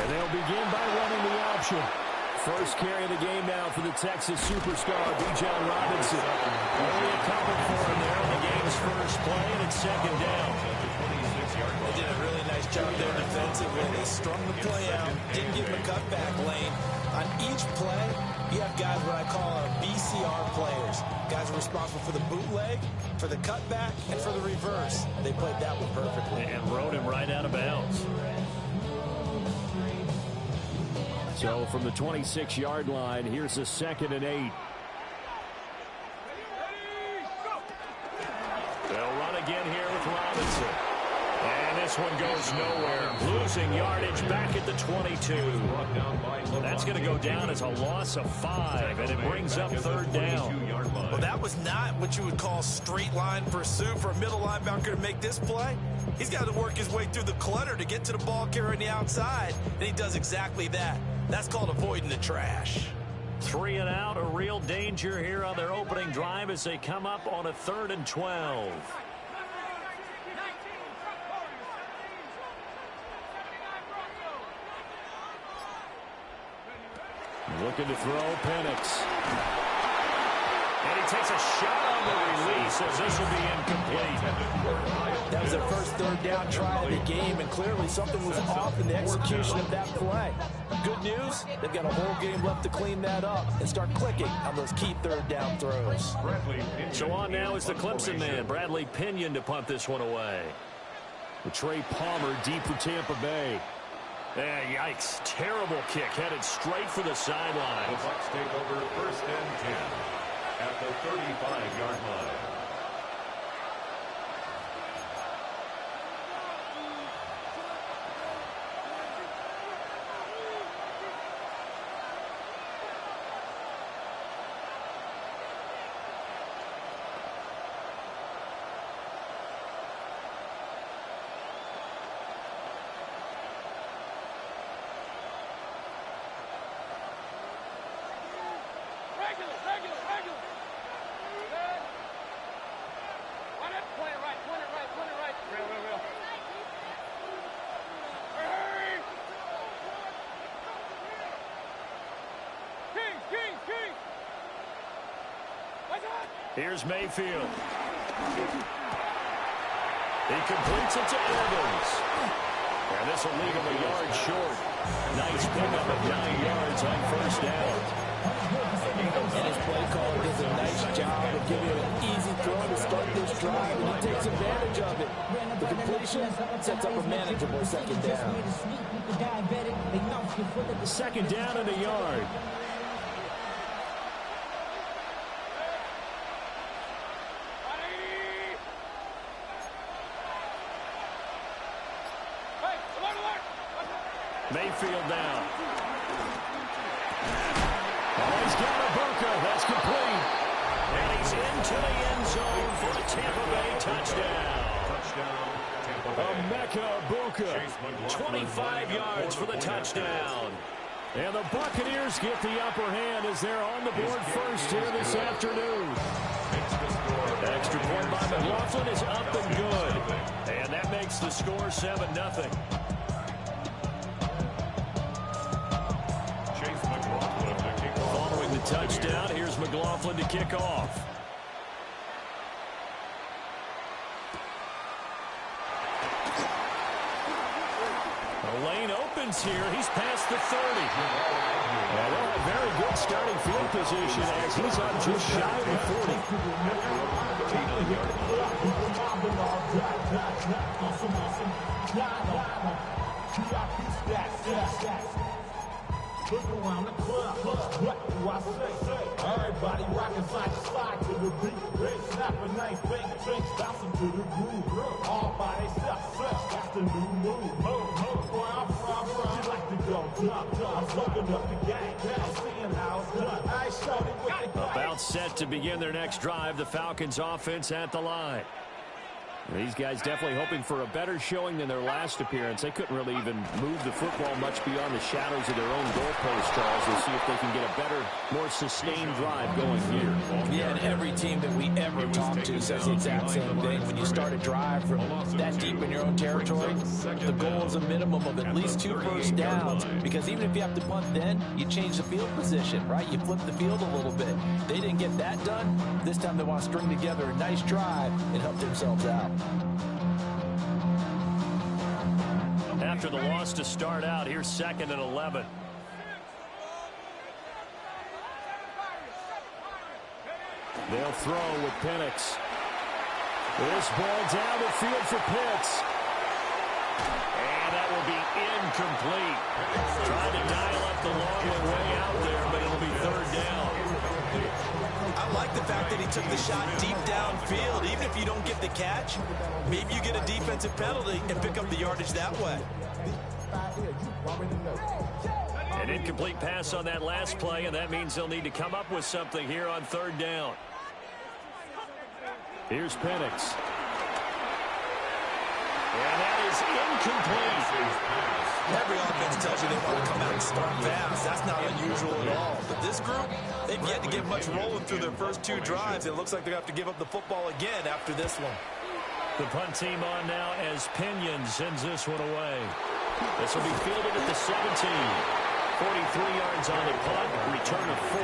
And they'll begin by running the option. First carry of the game now for the Texas superstar, Bijan Robinson. Only a couple for him there on the game's first play, and it's second down. They did a really nice job there defensively. They strung the play out, didn't give him a cutback lane. On each play, you have guys what I call BCR players. Guys are responsible for the bootleg, for the cutback, and for the reverse. They played that one perfectly. And rode him right out of bounds. So from the 26-yard line, here's a 2nd and 8. They'll run again here with Robinson. And this one goes nowhere. Losing yardage back at the 22. That's going to go down as a loss of 5, and it brings up 3rd down. Well, that was not what you would call straight line pursuit for a middle linebacker to make this play. He's got to work his way through the clutter to get to the ball carrier on the outside, and he does exactly that. That's called avoiding the trash. 3 and out, a real danger here on their opening drive as they come up on a 3rd and 12. Looking to throw, Penix. And he takes a shot on the release as this will be incomplete. That was their first 3rd down try of the game, and clearly something was off in the execution of that play. Good news, they've got a whole game left to clean that up and start clicking on those key 3rd down throws. So on now is the Clemson man, Bradley Pinion, to punt this one away. With Trey Palmer deep for Tampa Bay. Yikes. Terrible kick headed straight for the sideline. The Bucs take over 1st and 10 at the 35-yard line. Here's Mayfield. He completes it to Evans. And this will leave him a yard short. Nice pickup of 9 yards on 1st down. And his play caller does a nice job of giving him an easy throw to start this drive, and he takes advantage of it. The completion sets up a manageable 2nd down. 2nd down and a yard. Mayfield down. Oh, he's got Ibuka. That's complete. And he's into the end zone for the Tampa Bay touchdown. Emeka Ibuka, 25 yards for the touchdown. And the Buccaneers get the upper hand as they're on the board first here this afternoon. Extra point by McLaughlin is up and good. And that makes the score 7-0. Touchdown. Here's McLaughlin to kick off. The lane opens here. He's past the 30. Well, they'll have very good starting field position as he's on just shy of the 40. Look around the club, what do I say? Everybody rockin' side to side to the beat. They snapping nice bang, drinks bouncing to the groove. All by themselves, that's the new move. Where I'm from, you like to go dumb. I'm smoking up the gang, I'm seeing how it's done. I showed it with the About set to begin their next drive, the Falcons offense at the line. These guys definitely hoping for a better showing than their last appearance. They couldn't really even move the football much beyond the shadows of their own goalpost, Charles. They'll see if they can get a better, more sustained drive going here. Yeah, and every team that we ever talk to says the exact same thing. When you start a drive from that deep in your own territory, the goal is a minimum of at least 2 first downs, because even if you have to punt then, you change the field position, right? You flip the field a little bit. They didn't get that done. This time they want to string together a nice drive and help themselves out. After the loss to start out, here's 2nd and 11. They'll throw with Penix. This ball down the field for Pitts. And that will be incomplete. Trying to dial up the long way out there, but it'll be 3rd down. I like the fact that he took the shot deep downfield. Even if you don't get the catch, maybe you get a defensive penalty and pick up the yardage that way. An incomplete pass on that last play, and that means they'll need to come up with something here on 3rd down. Here's Penix. And that is incomplete. Every offense tells you they want to come out and start fast. That's not unusual at all. But this group, they've yet to get much rolling through their first 2 drives. It looks like they're going to have to give up the football again after this one. The punt team on now as Pinion sends this one away. This will be fielded at the 17. 43 yards on the punt, return of 4.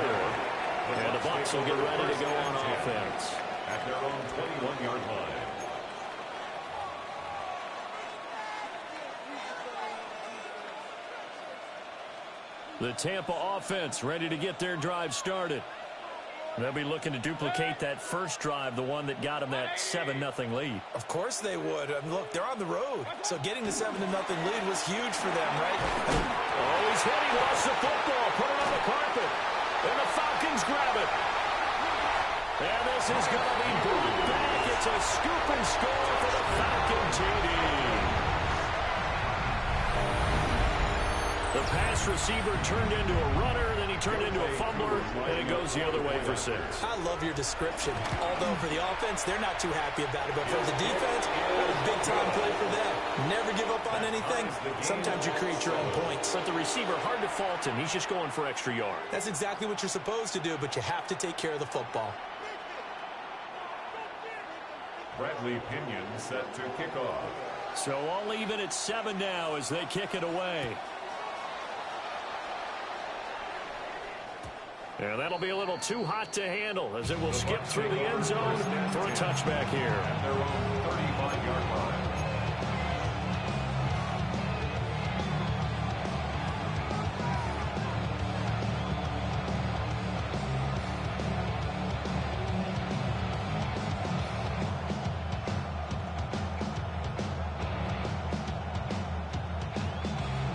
And the Bucs will get ready to go on offense. At their own 21-yard line. The Tampa offense ready to get their drive started. They'll be looking to duplicate that first drive, the one that got them that 7-0 lead. Of course they would. I mean, look, they're on the road. So getting the 7-0 lead was huge for them, right? Oh, he's hit. He lost the football. Put it on the carpet. And the Falcons grab it. And this is going to be brought back. It's a scoop and score for the Falcon TD. The pass receiver turned into a runner, then he turned into a fumbler, and it goes the other way for 6. I love your description. Although for the offense, they're not too happy about it. But for the defense, what a big-time play for them. Never give up on anything. Sometimes you create your own points. But the receiver, hard to fault him. He's just going for extra yard. That's exactly what you're supposed to do, but you have to take care of the football. Bradley Pinion set to kick off. So all even at 7 now as they kick it away. And that'll be a little too hot to handle as it will skip through the end zone for a touchback here. At their own 35-yard line.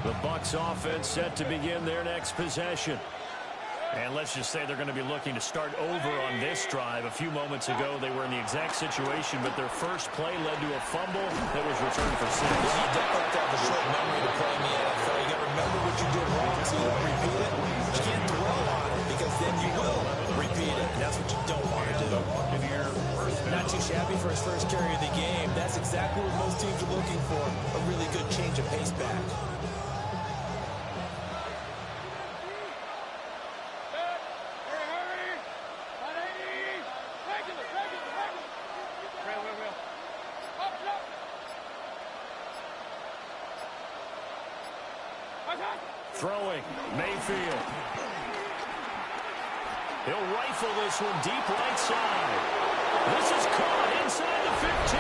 The Bucs offense set to begin their next possession. And let's just say they're going to be looking to start over on this drive. A few moments ago, they were in the exact situation, but their first play led to a fumble that was returned for 6. Yeah, you definitely have to have a short memory to play in the NFL. You got to remember what you did wrong so you don't repeat it. But you can't dwell on it because then you will repeat it. And that's what you don't want to do. Not too shabby for his first carry of the game. That's exactly what most teams are looking for. A really good change of pace back. Throwing, Mayfield. He'll rifle this one deep right side. This is caught inside the 15.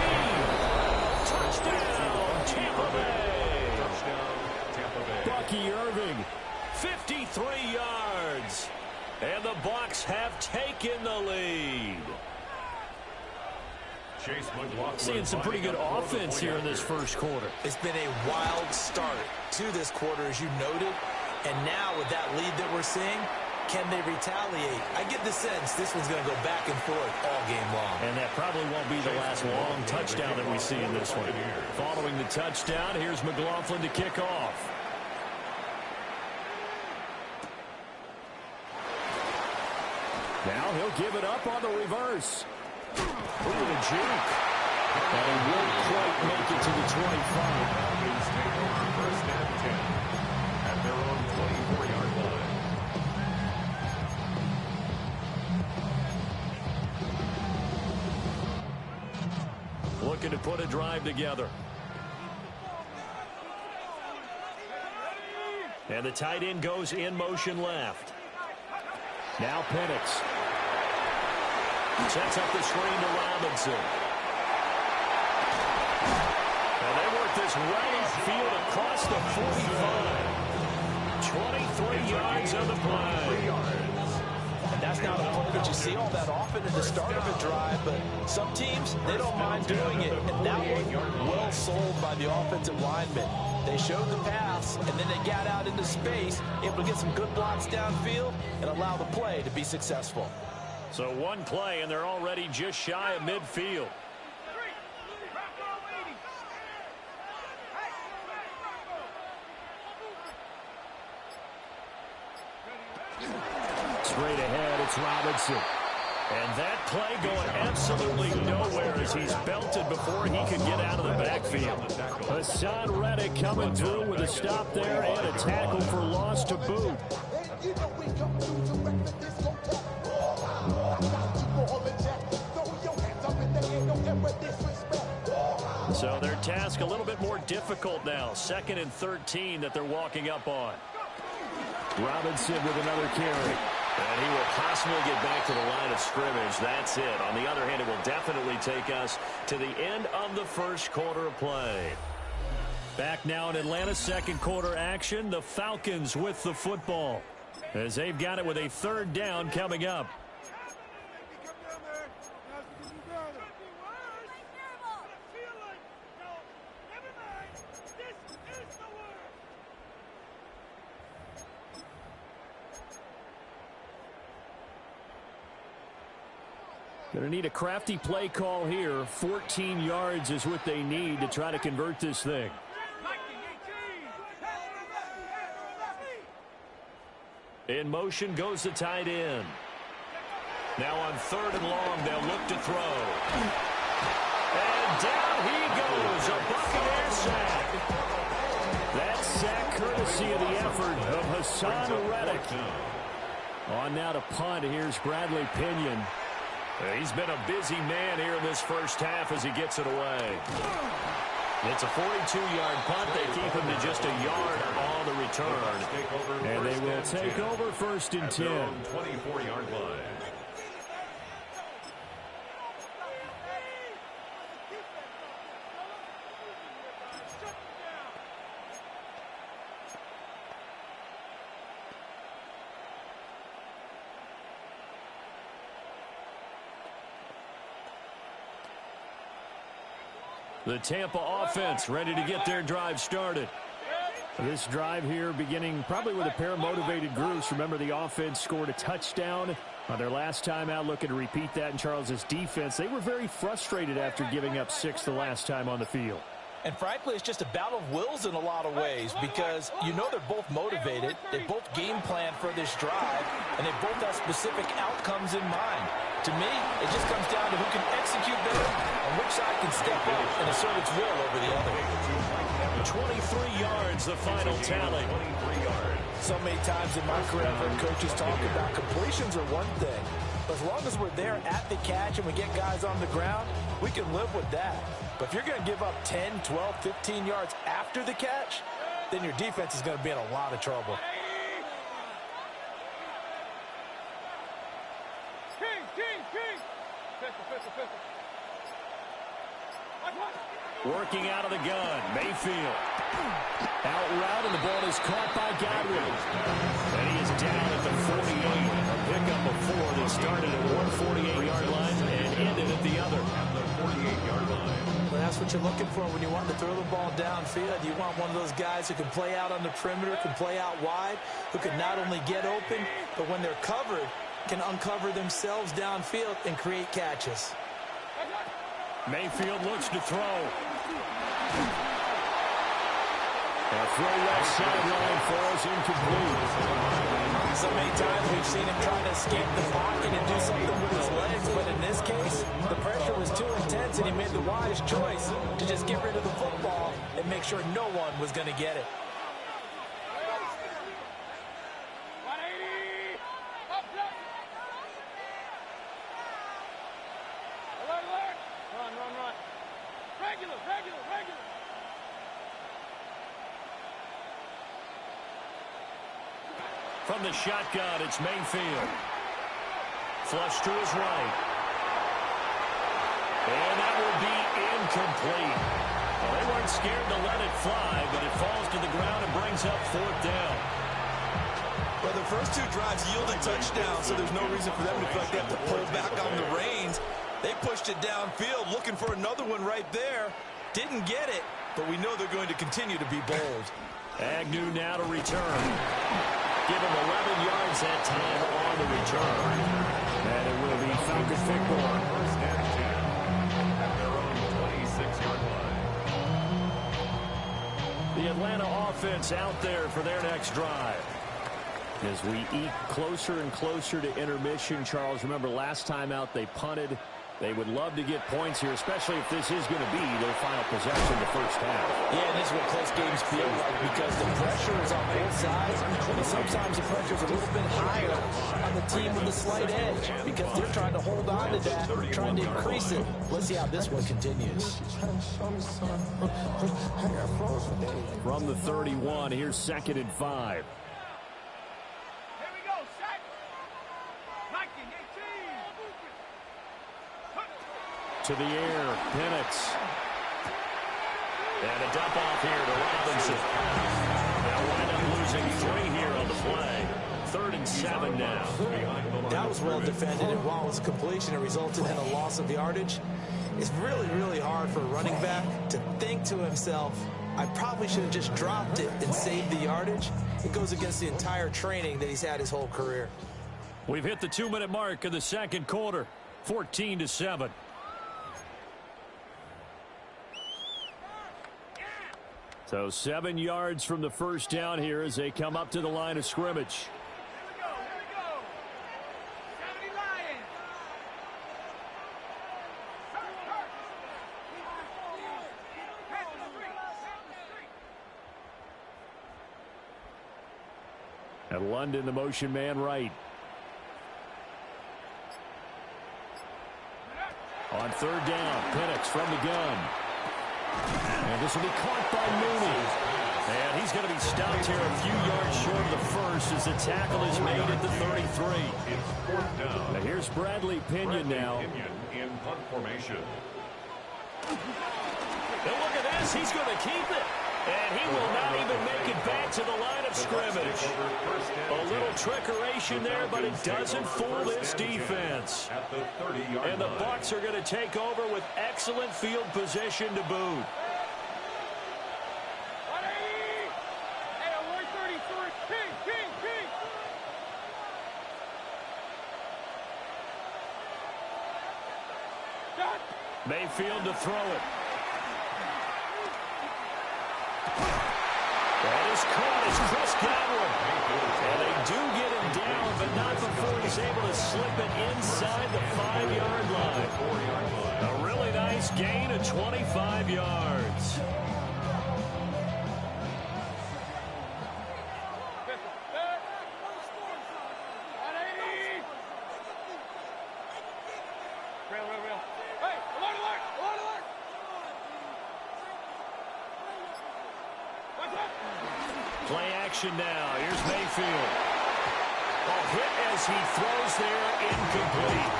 Touchdown, Tampa Bay. Touchdown, Tampa Bay. Bucky Irving, 53 yards. And the Bucs have taken the lead. Chase McLaughlin. Seeing some pretty good offense here in this first quarter. It's been a wild start to this quarter, as you noted. And now with that lead that we're seeing, can they retaliate? I get the sense this one's going to go back and forth all game long. And that probably won't be the last long touchdown that we see in this one. Following the touchdown, here's McLaughlin to kick off. Now he'll give it up on the reverse. Ooh, the juke. And he won't quite make it to the 25. Falcons take over 1st and 10 at their own 24-yard line. Looking to put a drive together. And the tight end goes in motion left. Now Penix. Sets up the screen to Robinson. And they work this right upfield across the 45. 23 yards on the play. And that's not a play that you see all that often in the start of a drive, but some teams, they don't mind doing it. And that one, well sold by the offensive lineman. They showed the pass, and then they got out into space, able to get some good blocks downfield and allow the play to be successful. So one play, and they're already just shy of midfield. Straight ahead, it's Robinson. And that play going absolutely nowhere as he's belted before he could get out of the backfield. Hassan Reddick coming through with a stop there and a tackle for loss to boot. So their task a little bit more difficult now. 2nd and 13 that they're walking up on. Robinson with another carry. And he will possibly get back to the line of scrimmage. That's it. On the other hand, it will definitely take us to the end of the first quarter of play. Back now in Atlanta's second quarter action. The Falcons with the football as they've got it with a 3rd down coming up. Going to need a crafty play call here. 14 yards is what they need to try to convert this thing. In motion goes the tight end. Now on 3rd and long, they'll look to throw. And down he goes. A Buccaneer sack. That sack courtesy of the effort of Hassan Reddick. On now to punt. Here's Bradley Pinion. He's been a busy man here in this first half as he gets it away. It's a 42-yard punt. They keep him to just a yard on the return. And they will take over 1st and 10. 24-yard line. The Tampa offense ready to get their drive started. This drive here beginning probably with a pair of motivated groups. Remember, the offense scored a touchdown on their last time out, looking to repeat that in Charles' defense. They were very frustrated after giving up 6 the last time on the field. And frankly, it's just a battle of wills in a lot of ways because you know they're both motivated. They both game plan for this drive, and they both have specific outcomes in mind. To me, it just comes down to who can execute better and which side can step up and assert its will over the other. 23 yards, the final tally. 23 yards. So many times in my career, I've heard coaches talk about completions are one thing. But as long as we're there at the catch and we get guys on the ground, we can live with that. But if you're going to give up 10, 12, 15 yards after the catch, then your defense is going to be in a lot of trouble. Working out of the gun, Mayfield. Out route, and the ball is caught by Godwin. And he is down at the 48. A pickup of 4 that started at one 48-yard line and ended at the other. At the 48-yard line. Well, that's what you're looking for when you want to throw the ball downfield. You want one of those guys who can play out on the perimeter, can play out wide, who can not only get open, but when they're covered, can uncover themselves downfield and create catches. Mayfield looks to throw. A throw left sideline falls incomplete. So many times we've seen him try to escape the pocket and do something with his legs, but in this case, the pressure was too intense and he made the wise choice to just get rid of the football and make sure no one was going to get it. From the shotgun, it's Mayfield. Flush to his right. And that will be incomplete. Well, they weren't scared to let it fly, but it falls to the ground and brings up 4th down. Well, the first 2 drives yielded touchdowns, so there's no reason for them to feel like they have to pull back on the reins. They pushed it downfield, looking for another one right there. Didn't get it, but we know they're going to continue to be bold. Agnew now to return. Give him 11 yards that time on the return. And it will be Falcon football. 1st and 10 at their own 26-yard line. The Atlanta offense out there for their next drive. As we eke closer and closer to intermission, Charles, remember last time out they punted. They would love to get points here, especially if this is going to be their final possession the first half. Yeah, and this is what close games feel like because the pressure is on both sides, and sometimes the pressure is a little bit higher on the team with the slight edge because they're trying to hold on to that, trying to increase it. Let's see how this one continues. From the 31, here's 2nd and 5. To the air, Penix. And a dump off here to Robinson. They'll wind up losing 3 here on the play. 3rd and 7 now. That was well defended, and while it was completion, it resulted in a loss of yardage. It's really, really hard for a running back to think to himself, I probably should have just dropped it and saved the yardage. It goes against the entire training that he's had his whole career. We've hit the 2-minute mark of the 2nd quarter. 14-7. So 7 yards from the first down here as they come up to the line of scrimmage. And London, the motion man right. On 3rd down, Penix from the gun. And this will be caught by Mooney. And he's going to be stopped here a few yards short of the first as the tackle is made at the 33. It's 4th down. Now here's Bradley Pinion now. Pinion in punt formation. And look at this. He's going to keep it. And he will not even make it back to the line of scrimmage. A little trickeration there, but it doesn't fool this defense. At the 30-yard And the line. Bucs are going to take over with excellent field position to boot. Mayfield to throw it. That is caught as Chris Godwin. And they do get him down, but not before he's able to slip it inside the 5-yard line. A really nice gain of 25 yards. Play action now. Here's Mayfield. Oh, hit as he throws there, incomplete.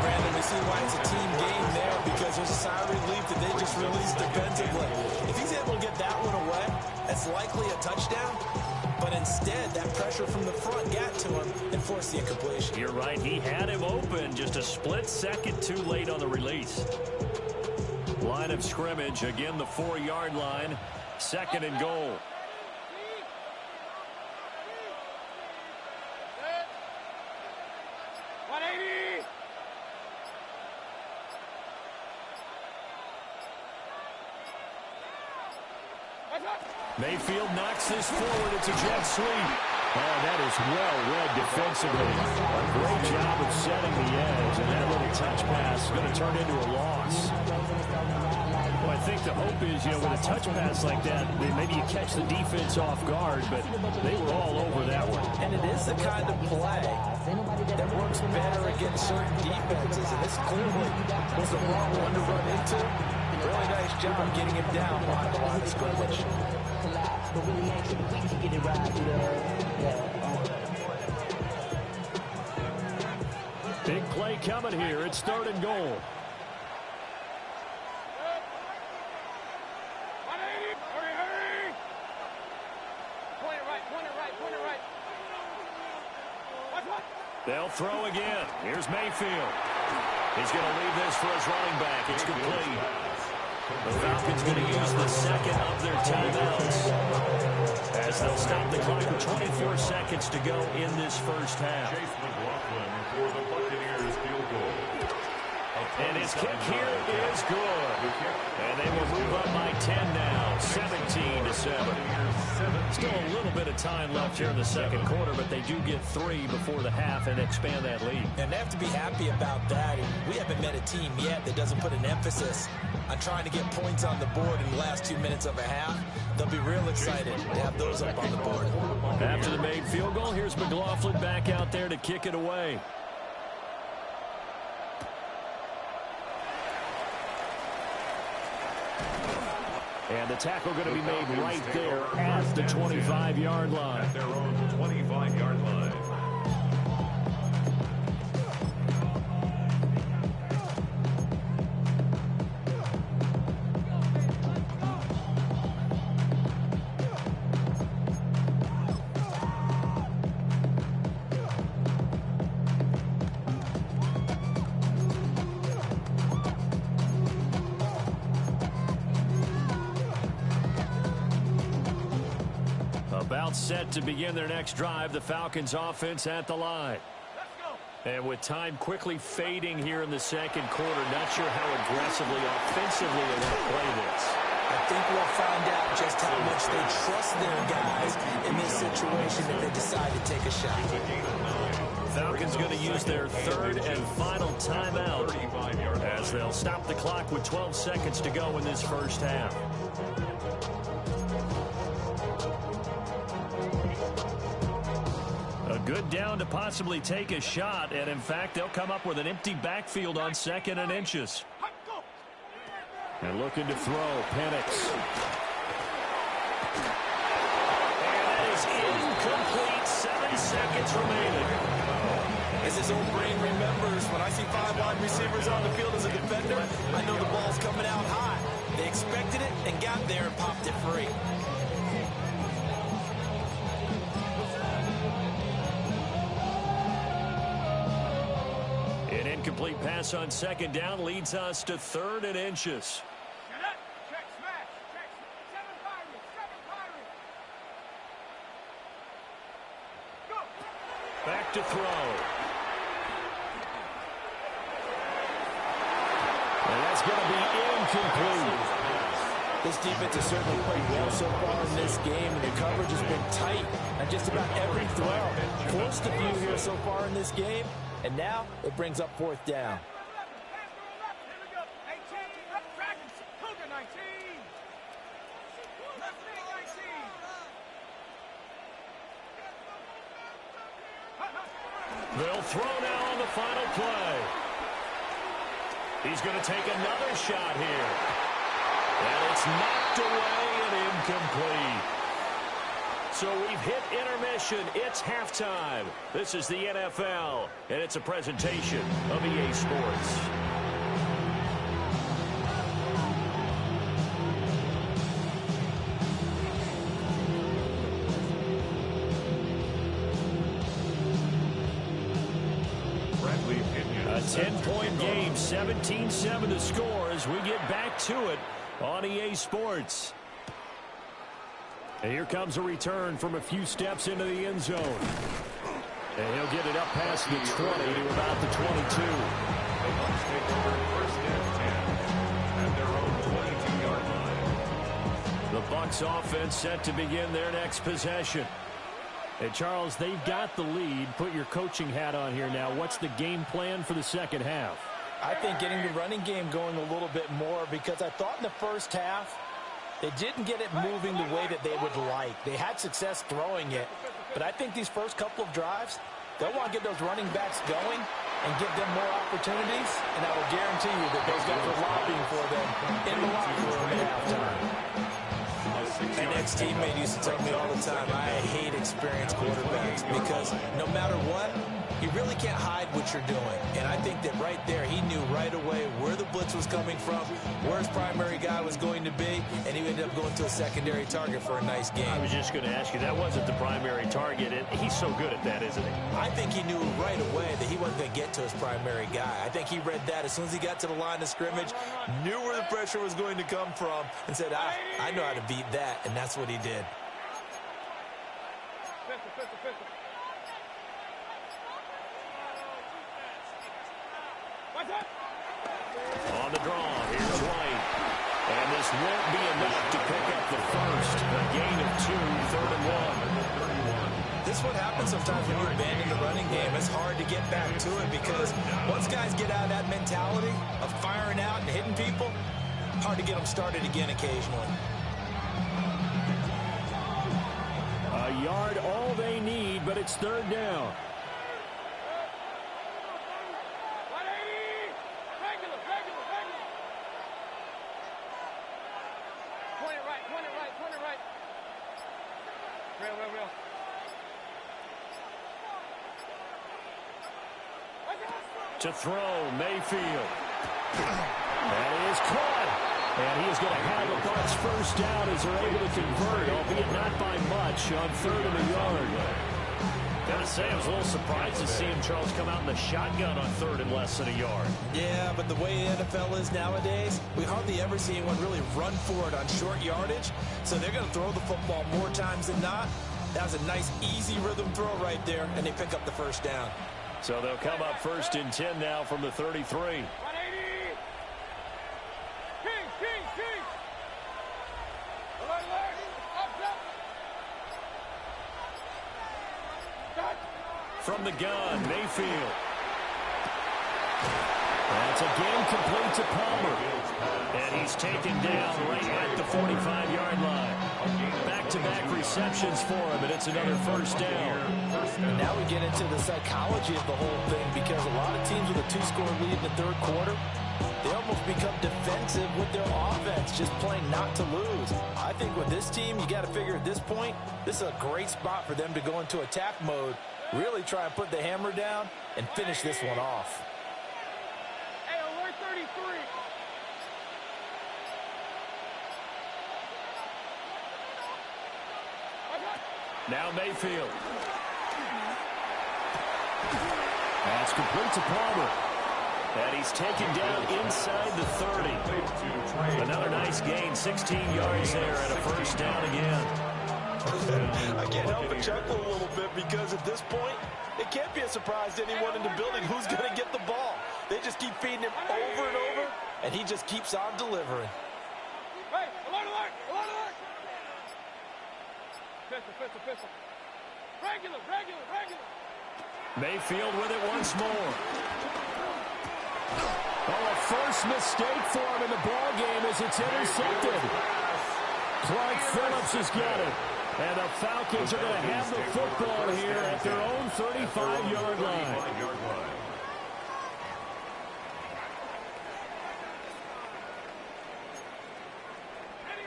Brandon, we see why it's a team game there because there's a sigh of relief that they just released defensively. If he's able to get that one away, that's likely a touchdown. But instead, that pressure from the front got to him and forced the incompletion. You're right. He had him open just a split second too late on the release. Line of scrimmage, again the 4-yard line. 2nd and goal. Mayfield knocks this forward. It's a jet sweep. Oh, that is well read defensively. A great job of setting the edge, and that little touch pass is going to turn into a loss. Well, I think the hope is, with a touch pass like that, maybe you catch the defense off guard, but they were all over that one. And it is the kind of play that works better against certain defenses, and this clearly was the wrong one to run into. Really nice job getting him down on the line of scrimmage. Big play coming here. It's 3rd and goal. They'll throw again. Here's Mayfield. He's going to leave this for his running back. It's complete. The Falcons going to use the second of their timeouts as they'll stop the clock with 24 seconds to go in this first half. Chase McLaughlin for the Buccaneers field goal. And his kick here is good. And they will move up by 10 now, 17-7. Still a little bit of time left here in the second quarter, but they do get 3 before the half and expand that lead. And they have to be happy about that. And we haven't met a team yet that doesn't put an emphasis on trying to get points on the board in the last 2 minutes of a half. They'll be real excited to have those up on the board. After the made field goal, here's McLaughlin back out there to kick it away. And the tackle going to be made right there at the 25-yard line. At their own 25-yard line. About set to begin their next drive, the Falcons offense at the line. And with time quickly fading here in the second quarter, not sure how aggressively, offensively they want to play this. I think we'll find out just how much they trust their guys in this situation if they decide to take a shot. Falcons going to use their 3rd and final timeout as they'll stop the clock with 12 seconds to go in this first half. A good down to possibly take a shot, and in fact, they'll come up with an empty backfield on 2nd and inches. And looking to throw, Penix. And that is incomplete, 7 seconds remaining. As his old brain remembers, when I see 5 wide receivers on the field as a defender, I know the ball's coming out high. They expected it and got there and popped it free. An incomplete pass on 2nd down leads us to 3rd and inches. Back to throw. And that's going to be incomplete. This defense has certainly played well so far in this game, and the coverage has been tight on just about every throw. Forced a few here so far in this game, and now it brings up 4th down. They'll throw now on the final play. He's going to take another shot here. And it's knocked away and incomplete. So we've hit intermission. It's halftime. This is the NFL, and it's a presentation of EA Sports. A 10-point game, 17-7 to score as we get back to it on EA Sports. And here comes a return from a few steps into the end zone. And he'll get it up past the 20 to about the 22. The Bucs take over 1st and 10 at their own 22-yard line. The Bucs offense set to begin their next possession. Hey, Charles, they've got the lead. Put your coaching hat on here now. What's the game plan for the second half? I think getting the running game going a little bit more, because I thought in the first half they didn't get it moving the way that they would like. They had success throwing it, but I think these first couple of drives, they'll want to get those running backs going and give them more opportunities, and I will guarantee you that those guys are lobbying for them in the locker room at halftime. An ex-teammate used to tell me all the time, I hate experienced quarterbacks, because no matter what, you really can't hide what you're doing. And I think that right there, he knew right away where the blitz was coming from, where his primary guy was going to be, and he ended up going to a secondary target for a nice game. I was just going to ask you, that wasn't the primary target, and he's so good at that, isn't he? I think he knew right away that he wasn't going to get to his primary guy. I think he read that as soon as he got to the line of scrimmage, knew where the pressure was going to come from, and said, I know how to beat that, and that's what he did. On the draw, here's White. And this won't be enough to pick up the first. A gain of 2, 3rd and 1. This is what happens sometimes when you abandon the running game. It's hard to get back to it, because once guys get out of that mentality of firing out and hitting people, hard to get them started again occasionally. A yard all they need, but it's 3rd down. To throw, Mayfield. That is caught. And he is going to have a Bucs first down as they're able to convert, albeit not by much, on 3rd and a yard. Gotta say, I was a little surprised to see him, Charles, come out in the shotgun on 3rd and less than a yard. Yeah, but the way the NFL is nowadays, we hardly ever see anyone really run for it on short yardage. So they're going to throw the football more times than not. That was a nice, easy rhythm throw right there, and they pick up the first down. So they'll come up 1st and 10 now from the 33. From the gun, Mayfield. That's again complete to Palmer. And he's taken down right at the 45-yard line. Back-to-back receptions for him, and it's another first down. And now we get into the psychology of the whole thing, because a lot of teams with a 2-score lead in the 3rd quarter, they almost become defensive with their offense, just playing not to lose. I think with this team, you got to figure at this point, this is a great spot for them to go into attack mode, really try and put the hammer down and finish this one off. Hey, alert 33. Now Mayfield. That's complete to Palmer. And he's taken down inside the 30. Another nice gain, 16 yards there, and a first down again. I can't help but chuckle a little bit, because at this point, it can't be a surprise to anyone in the building who's going to get the ball. They just keep feeding him over and over, and he just keeps on delivering. Hey, alert, alert, alert, alert. Pistol. Regular. Mayfield with it once more. Oh, a first mistake for him in the ball game as it's intercepted. Clark Phillips has got it. And the Falcons are going to have the football here at their own 35-yard line.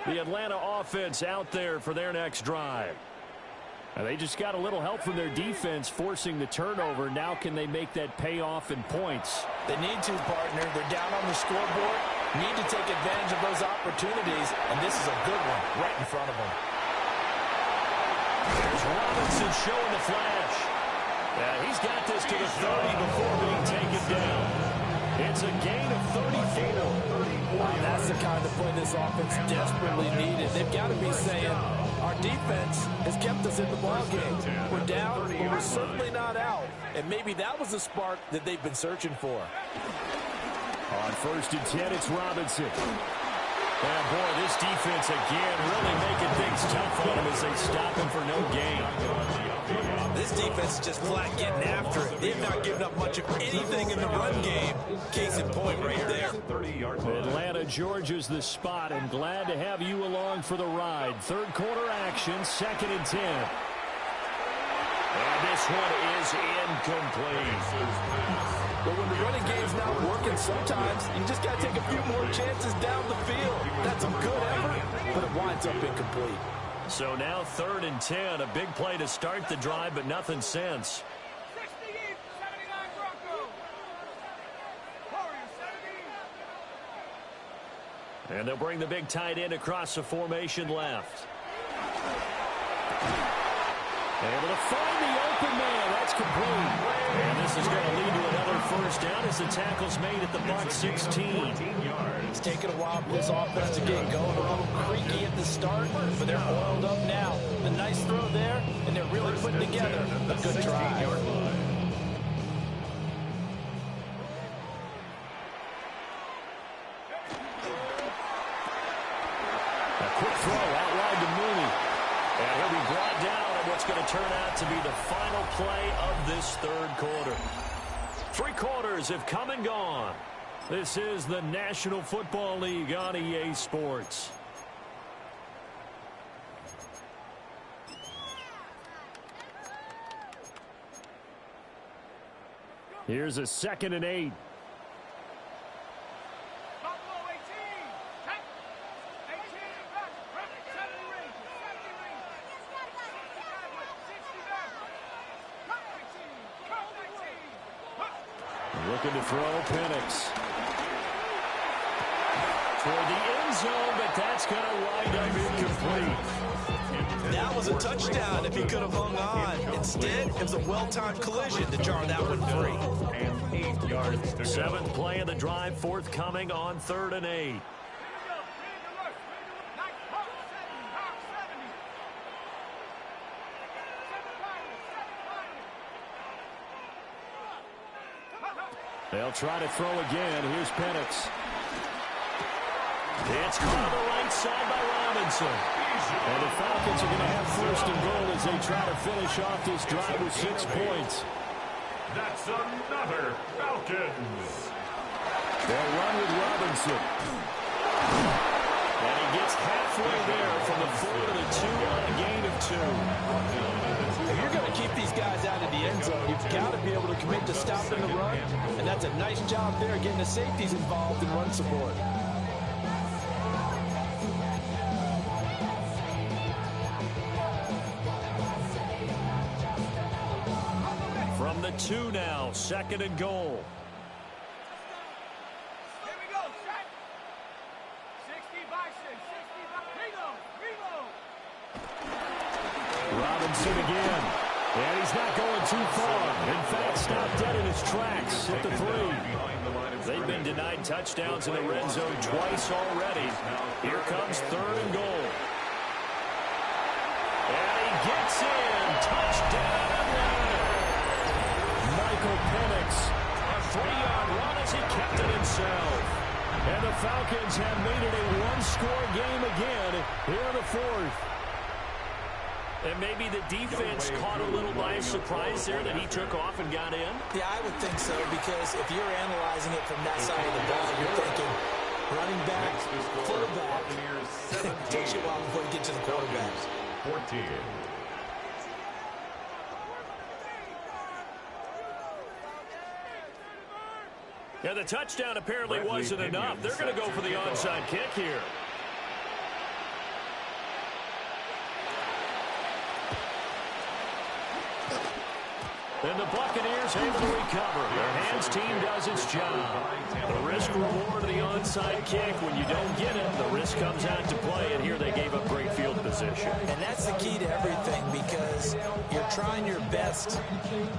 The Atlanta offense out there for their next drive. And they just got a little help from their defense forcing the turnover. Now can they make that pay off in points? They need to, partner. They're down on the scoreboard. Need to take advantage of those opportunities, and this is a good one right in front of them. There's Robinson showing the flash. Yeah, he's got this to the 30 before being taken down. It's a gain of 34. That's the kind of play this offense desperately needed. They've got to be saying, our defense has kept us in the ballgame. We're down, but we're certainly not out. And maybe that was the spark that they've been searching for. On 1st and 10, it's Robinson. And boy, this defense again really making things tough on him as they stop him for no gain. This defense is just flat getting after it. They've not given up much of anything in the run game. Case in point right there. Atlanta, Georgia's the spot, and glad to have you along for the ride. Third quarter action, 2nd and 10. And this one is incomplete. But when the running game's not working, sometimes you just got to take a few more chances down the field. That's a good effort, but it winds up incomplete. So now 3rd and 10, a big play to start the drive, but nothing since. 60 East, 79 Broncos. Warriors, 70. And they'll bring the big tight end across the formation left. Able to find the open man. That's complete. And this is going to lead to another first down as the tackle's made at the Bucs 16. It's taken a while for this offense to get going. A little creaky at the start, but they're oiled up now. A nice throw there, and they're really putting together a good drive. A quick throw out wide to Mooney. And he'll be brought down on what's going to turn out to be the final play of this third quarter. 3 quarters have come and gone. This is the National Football League on EA Sports. Here's a 2nd and 8. Buffalo, 18. 18 back. 70 range. 70 range. 69. 19. Looking to throw Penix. Toward the end zone, but that's going to wind up incomplete. That was a touchdown if he could have hung on. Instead, it was a well-timed collision to jar that one free. And 8 yards to go. 7th play of the drive forthcoming on 3rd and 8. They'll try to throw again. Here's Penix. It's caught on the right side by Robinson. And the Falcons are going to have 1st and goal as they try to finish off this drive with 6 points. That's another Falcons. They'll run with Robinson. And he gets halfway there from the 4 to the 2 on a gain of 2. If you're going to keep these guys out of the end zone, you've got to be able to commit to stopping the run. And that's a nice job there, getting the safeties involved in run support. From the 2 now, 2nd and goal. Here we go, set. 60 by 6, 60 by... Reload. Robinson again. And he's not going too far. In fact, stopped dead in his tracks at the 3. They've been denied touchdowns in the red zone twice already. Here comes 3rd and goal. And he gets in. Touchdown, Atlanta. Michael Penix. A 3-yard run as he kept it himself. And the Falcons have made it a 1-score game again here in the 4th. And maybe the defense caught a little by surprise there that he took off and got in. Yeah, I would think so, because if you're analyzing it from that side of the ball, you're thinking running back, fullback. It takes you a while before you get to the quarterback. 14. Yeah, the touchdown apparently wasn't enough. They're going to go for the onside kick here. And the Buccaneers able to recover. Their hands team does its job. The risk reward of the onside kick. When you don't get it, the risk comes out to play. And here they gave up great field position. And that's the key to everything, because you're trying your best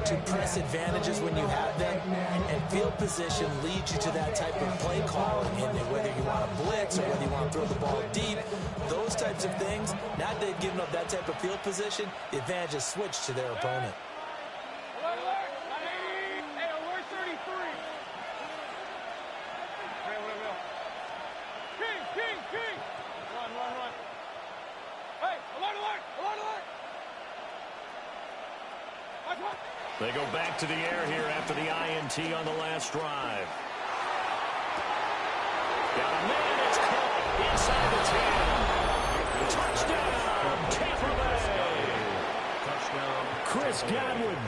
to press advantages when you have them. And field position leads you to that type of play call. And whether you want to blitz or whether you want to throw the ball deep, those types of things, now that they've given up that type of field position, the advantage is switched to their opponent. Hey, alert 33. King. They go back to the air here after the INT on the last drive. Got a man, it's caught inside the 10. Touchdown, Tampa Bay. Touchdown. Chris Godwin,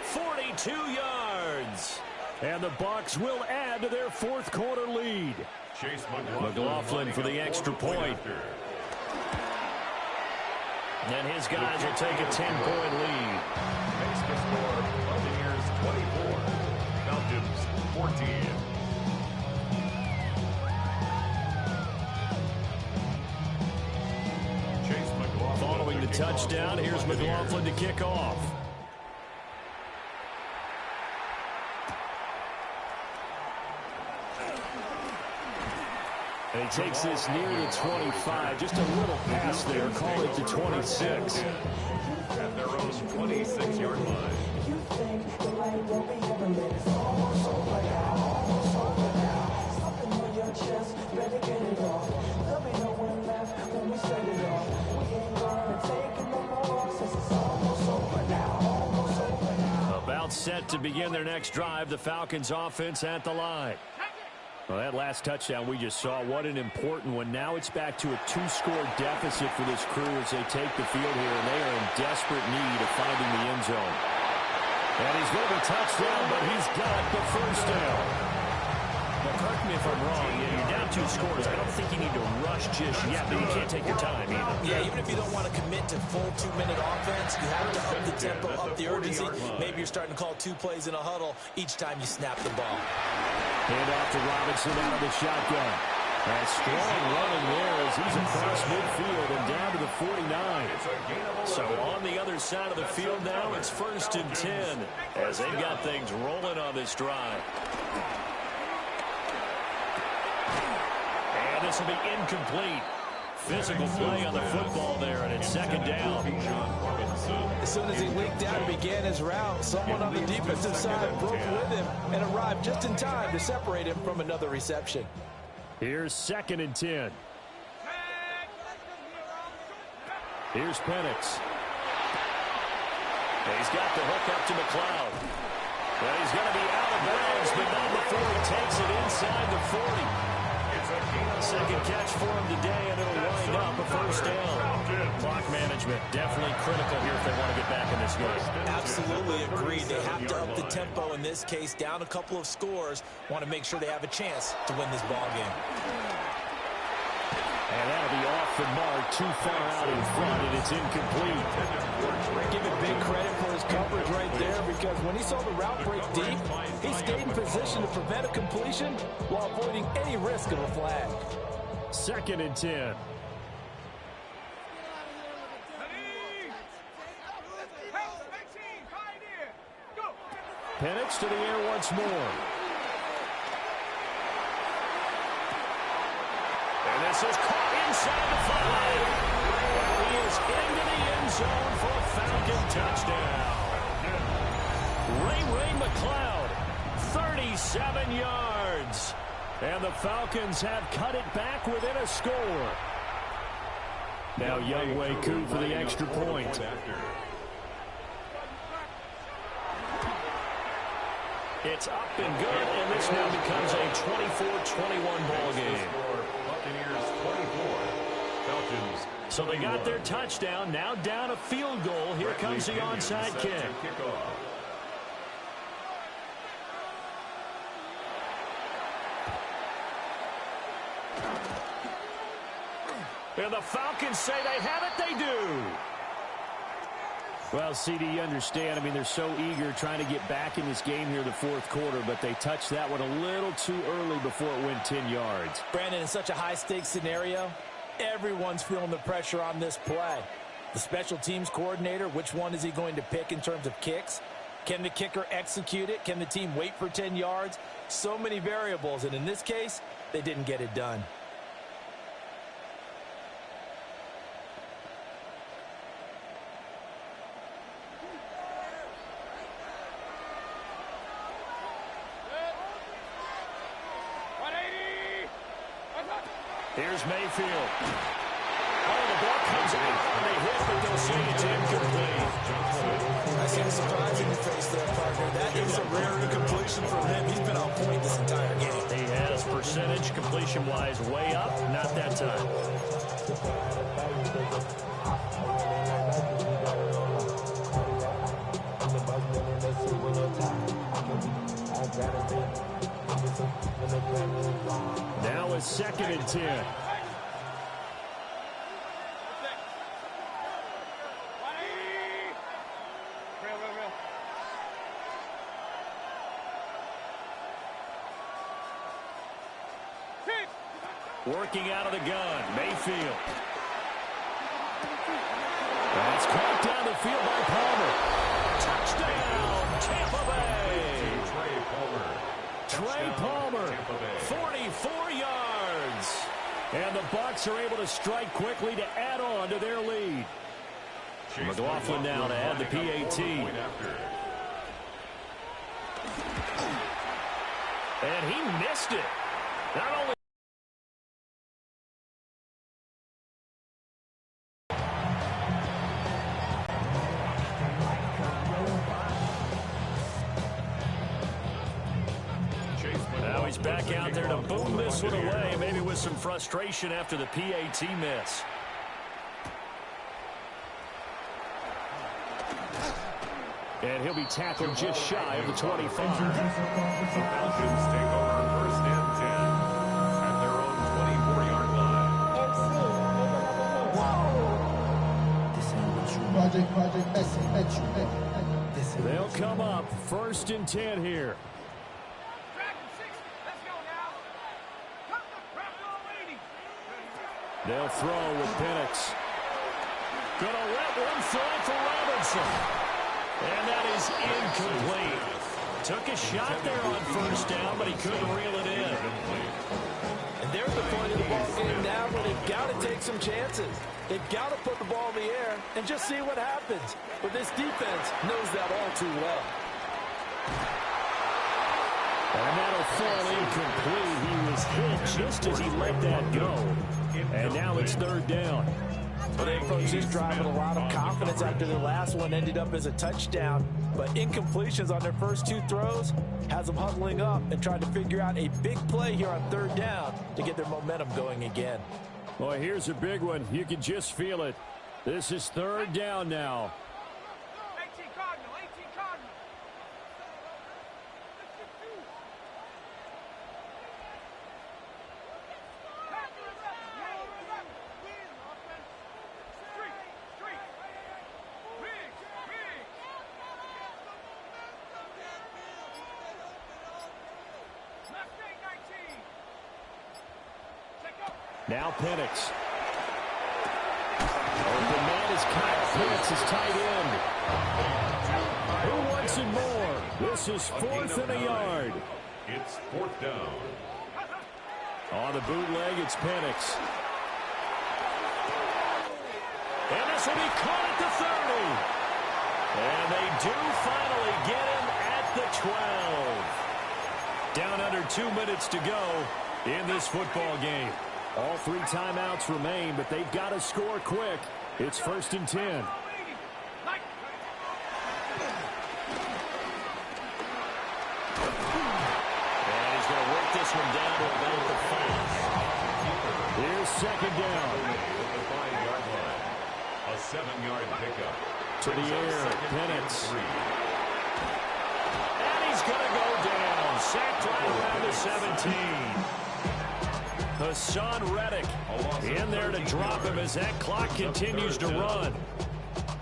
42 yards. And the Bucs will add to their fourth quarter lead. Chase McLaughlin for the extra point. And his guys will take a 10-point lead. Makes the score Buccaneers 24, Falcons 14. Chase McLaughlin. Following the touchdown, here's McLaughlin to kick off. And he takes this near the 25. Just a little pass there. Call it the 26. At their own 26-yard line. About set to begin their next drive. The Falcons offense at the line. Well, that last touchdown we just saw, what an important one. Now it's back to a 2-score deficit for this crew as they take the field here, and they are in desperate need of finding the end zone. And he's going to be touchdown, but he's got the first down. Now, correct me if I'm wrong. You're down 2 scores. I don't think you need to rush just yet, but you can't take your time either. Yeah, even if you don't want to commit to full 2-minute offense, you have to up the tempo, up the urgency. Maybe you're starting to call 2 plays in a huddle each time you snap the ball. Hand off to Robinson out of the shotgun. A strong running there as he's across midfield and down to the 49. So on the other side of the field now, it's 1st and 10 as they've got things rolling on this drive. And this will be incomplete. Physical play on the football there, and it's 2nd down. As soon as he leaked out and began his route, someone on the defensive side broke with him and arrived just in time to separate him from another reception. Here's 2nd and 10. Here's Penix. And he's got the hook up to McLeod. Well, he's going to be out of bounds, but not before he takes it inside the 40. Second catch for him today, and it'll wind up a 1st down. Clock management definitely critical here if they want to get back in this game. Absolutely agreed. They have to up the tempo in this case, down a couple of scores. Want to make sure they have a chance to win this ball game. And that'll be off the mark, too far out in front, and it's incomplete. Give it big credit for his coverage right there, because when he saw the route break deep, he stayed in position to prevent a completion while avoiding any risk of a flag. 2nd and 10. Penix to the air once more. And this is caught inside the 5. He is into the end zone for a Falcon touchdown. Ray McLeod, 37 yards. And the Falcons have cut it back within a score. Now Younghoe Koo for the extra point. It's up and good, and this now becomes a 24-21 ball game. Buccaneers 24, Falcons. So they got their touchdown, now down a field goal. Here comes the onside kick. And the Falcons say they have it, they do. Well, CD, you understand. I mean, they're so eager trying to get back in this game here in the 4th quarter, but they touched that one a little too early before it went 10 yards. Brandon, in such a high-stakes scenario, everyone's feeling the pressure on this play. The special teams coordinator, which one is he going to pick in terms of kicks? Can the kicker execute it? Can the team wait for 10 yards? So many variables, and in this case, they didn't get it done. Here's Mayfield. Oh, the ball comes out on the hit, but they'll say it's incomplete. I see a surprise in your face there, partner. That is a rare incompletion from him. He's been on point this entire game. He has percentage completion-wise way up, not that time. Now it's 2nd and 10. Working out of the gun, Mayfield. That's caught down the field by Palmer. Touchdown, Tampa Bay. Trey Palmer, 44 yards. And the Bucs are able to strike quickly to add on to their lead. McLaughlin now to add the PAT. And he missed it. Not only back out there to boom this one away, maybe with some frustration after the PAT miss. And he'll be tackled just shy of the 25. The Falcons take over 1st and 10 at their own 24-yard line. They'll come up 1st and 10 here. They'll throw with Penix. Gonna let one throw for Robinson. And that is incomplete. Took a shot there on 1st down, but he couldn't reel it in. And they're at the point of the ball game now where they've got to take some chances. They've got to put the ball in the air and just see what happens. But this defense knows that all too well. And that'll fall incomplete. He was hit just as he let that go. And now it's 3rd down. Well, they approached this drive with a lot of confidence after their last one ended up as a touchdown. But incompletions on their first 2 throws has them huddling up and trying to figure out a big play here on 3rd down to get their momentum going again. Well, here's a big one. You can just feel it. This is 3rd down now. 18 Cardinal, 18 Cardinal. Now Penix. Open man is Kyle Pitts, his tight end. Who wants it more? This is 4th and a yard. It's 4th down. On the bootleg, it's Penix. And this will be caught at the 30. And they do finally get him at the 12. Down under 2 minutes to go in this football game. All 3 timeouts remain, but they've got to score quick. It's 1st and 10. And he's going to work this one down to about the 5. Here's 2nd down. The 5-yard line. A 7-yard pickup. To the air, Penix. And he's going to go down. Sacked right around the 17. Hassan Reddick in there to drop him as that clock continues to run.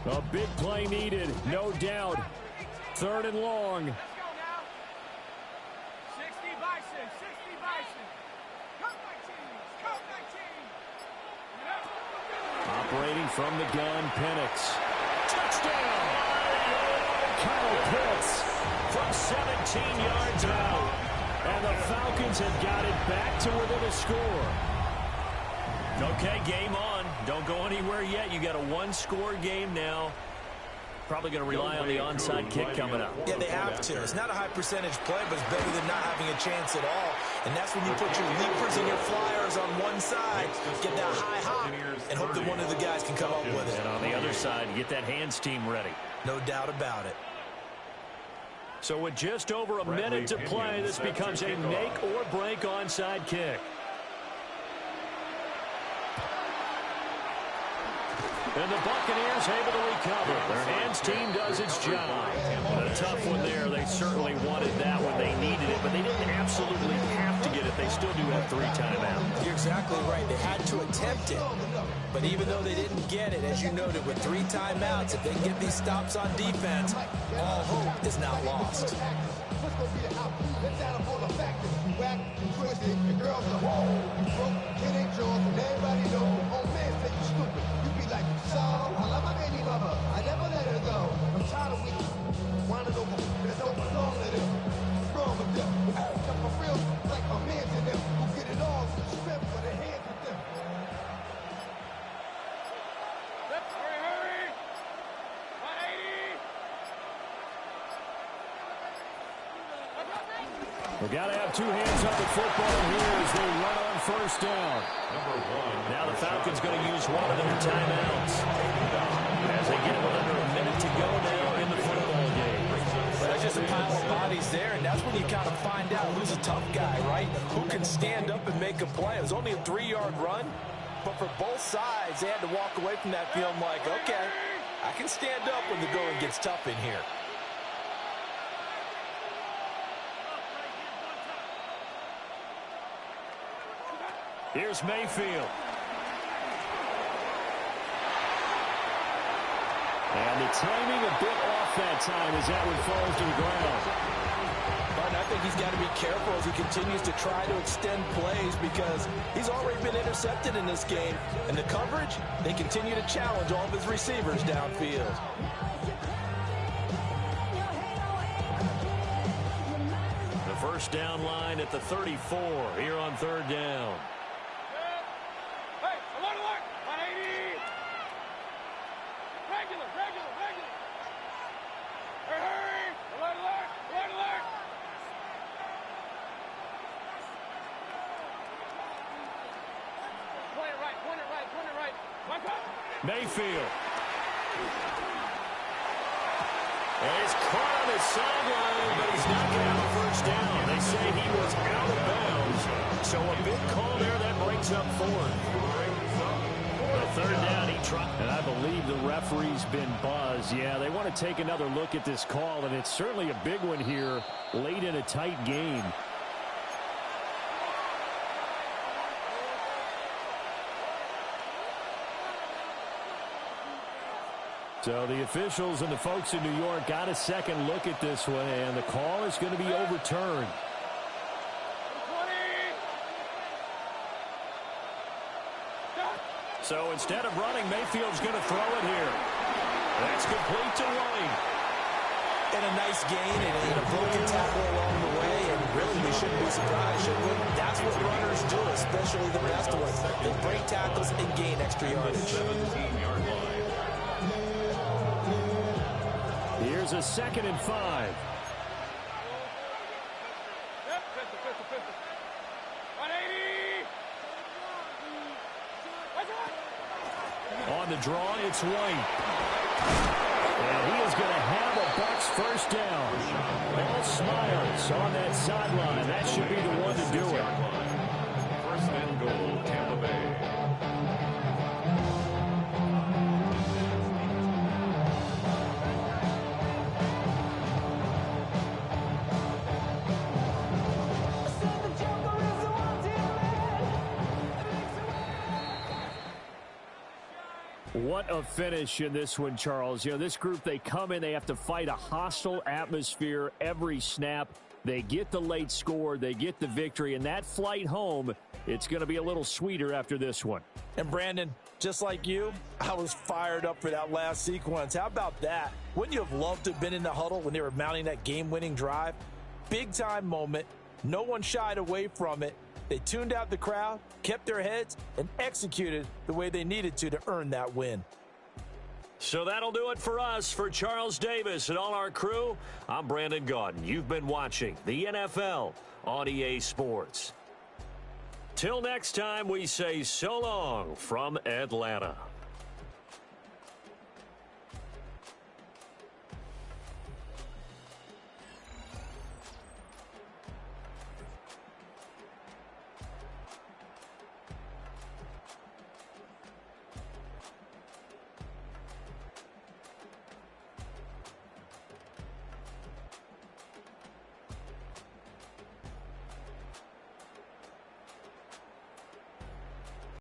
A big play needed, no doubt. 3rd and long. let's go now. 60 Bison, 60 Bison. Come 19, come 19. Operating from the gun, Penix. Touchdown! Kyle Pitts from 17 yards out. And the Falcons have got it back to within a score. Okay, game on. Don't go anywhere yet. You got a 1-score game now. Probably going to rely on the onside kick coming up. Yeah, they have to. It's not a high percentage play, but it's better than not having a chance at all. And that's when you put your leapers and your flyers on one side. Get that high hop. and hope that one of the guys can come up with it. And on the other side, get that hands team ready. No doubt about it. So with just over a minute to play, this becomes a make or break onside kick. And the Buccaneers able to recover. Their hands team does its job. A tough one there. They certainly wanted that when they needed it, but they didn't absolutely have to get it. They still do have 3 timeouts. You're exactly right. They had to attempt it. But even though they didn't get it, as you noted, with 3 timeouts, if they can get these stops on defense, all hope is not lost. I never let her go. I'm tired of weeks. Winding over. There's over long to them. Strong with them. Got my real like my man to them. Who get it all. Strength for the hands of them. Hurry. 180. We got to have 2 hands up the football here as they run on first down. Now the Falcons going to use one of their timeouts as they get with under a minute to go now in the football game. There's just a pile of bodies there, and that's when you kind of find out who's a tough guy, right? Who can stand up and make a play. It was only a 3-yard run, but for both sides, they had to walk away from that feeling like, okay, I can stand up when the going gets tough in here. Here's Mayfield. And the timing a bit off that time as that one falls to the ground. But I think he's got to be careful as he continues to try to extend plays because he's already been intercepted in this game. And the coverage, they continue to challenge all of his receivers downfield. The first down line at the 34 here on 3rd down. Hey, alert, alert. 180. Regular. Hurry. Alert. Point it right. One cut. Mayfield. And he's caught on his sideline, but he's not going to have a first down. They say he was out of bounds. So a big call there that brings up 4th. The 3rd down, he tried. And I believe the referee's been buzzed. Yeah, they want to take another look at this call, and it's certainly a big one here late in a tight game. So the officials and the folks in New York got a second look at this one, and the call is going to be overturned. 20. So instead of running, Mayfield's going to throw it here. That's complete to White. And a nice gain and a broken tackle along the way. And really, we shouldn't be surprised, should we? That's what runners do, especially the best ones. They break tackles and gain extra yardage. 17-yard line. Here's a 2nd and 5. Yep, pistol. 180. On the draw, it's White. And he is going to have a Bucs first down. All smiles on that sideline. That should be the one to do it. 1st and goal, Tampa Bay. What a finish in this one, Charles. You know, this group, they come in, they have to fight a hostile atmosphere every snap. They get the late score, they get the victory, and that flight home, it's going to be a little sweeter after this one. And Brandon, just like you, I was fired up for that last sequence. How about that? Wouldn't you have loved to have been in the huddle when they were mounting that game-winning drive? Big-time moment. No one shied away from it. They tuned out the crowd, kept their heads, and executed the way they needed to earn that win. So that'll do it for us. For Charles Davis and all our crew, I'm Brandon Gaudin. You've been watching the NFL on EA Sports. Till next time, we say so long from Atlanta.